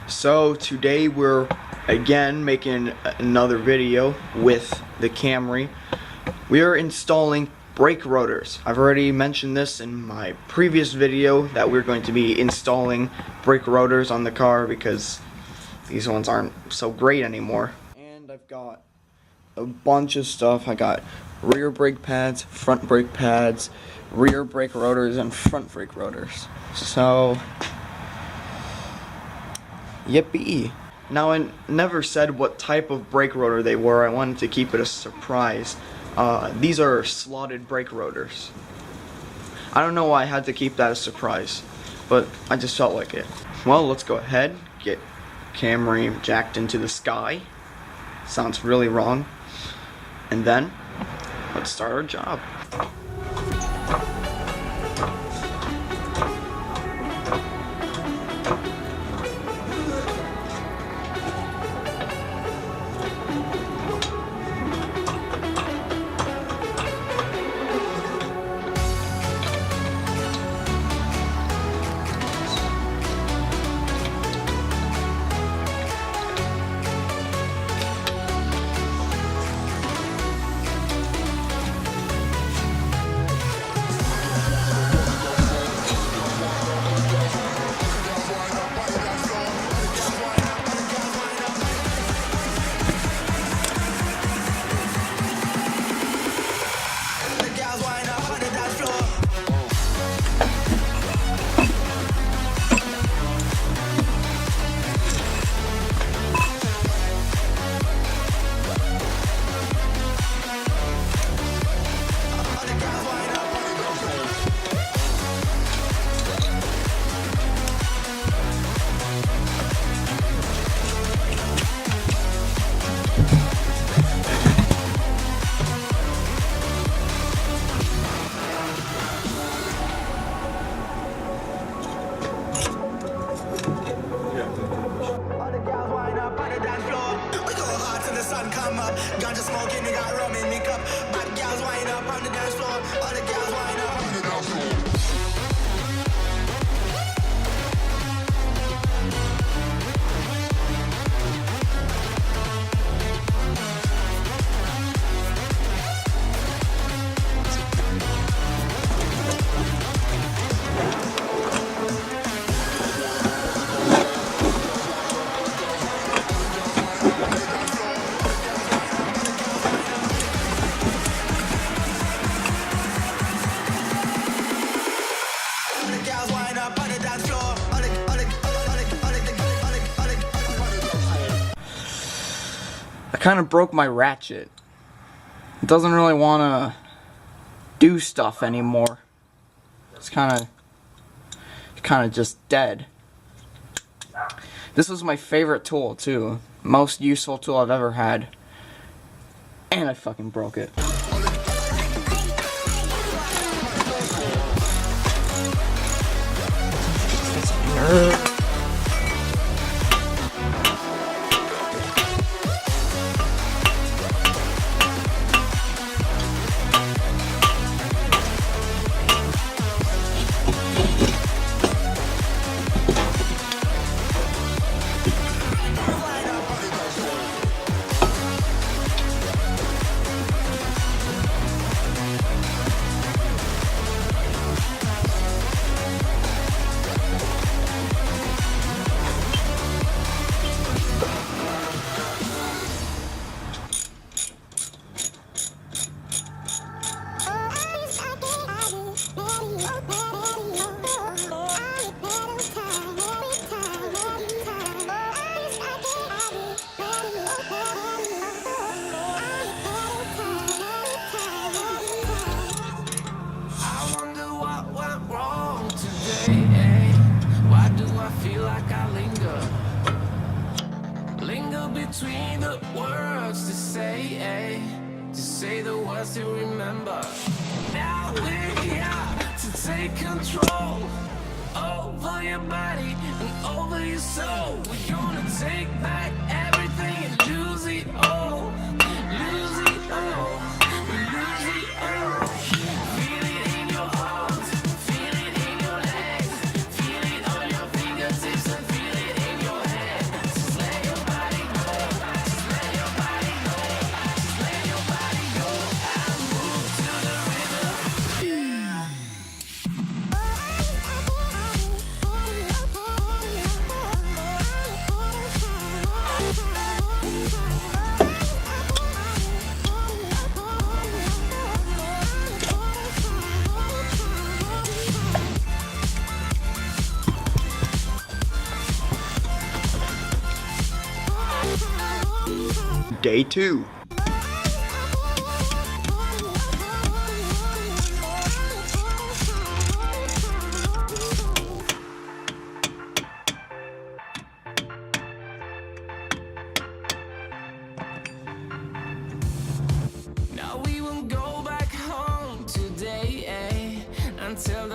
So today we're again making another video with the Camry. We are installing brake rotors. I've already mentioned this in my previous video that we're going to be installing brake rotors on the car because these ones aren't so great anymore. And I've got a bunch of stuff. I got rear brake pads, front brake pads, rear brake rotors, and front brake rotors. So yippee. Now, I never said what type of brake rotor they were. I wanted to keep it a surprise. These are slotted brake rotors. I don't know why I had to keep that a surprise, but I just felt like it. Well, let's go ahead, get Camry jacked into the sky. Sounds really wrong. And then, let's start our job. Ganja smoking, we got rum in me cup. Bad girls wind up on the dance floor. All the girls wind up on the dance floor. I kind of broke my ratchet. It doesn't really want to do stuff anymore. It's kind of just dead. This was my favorite tool too. Most useful tool I've ever had. And I fucking broke it. Why do I feel like I linger between the words to say the words to remember. Now we're here to take control over your body and over your soul. We're gonna take back everything and lose it all, lose it all, lose it all. Feel it in your heart, feel it in your legs, feel it on your fingertips and feel it in your head. day 2. Now we won't go back home today, until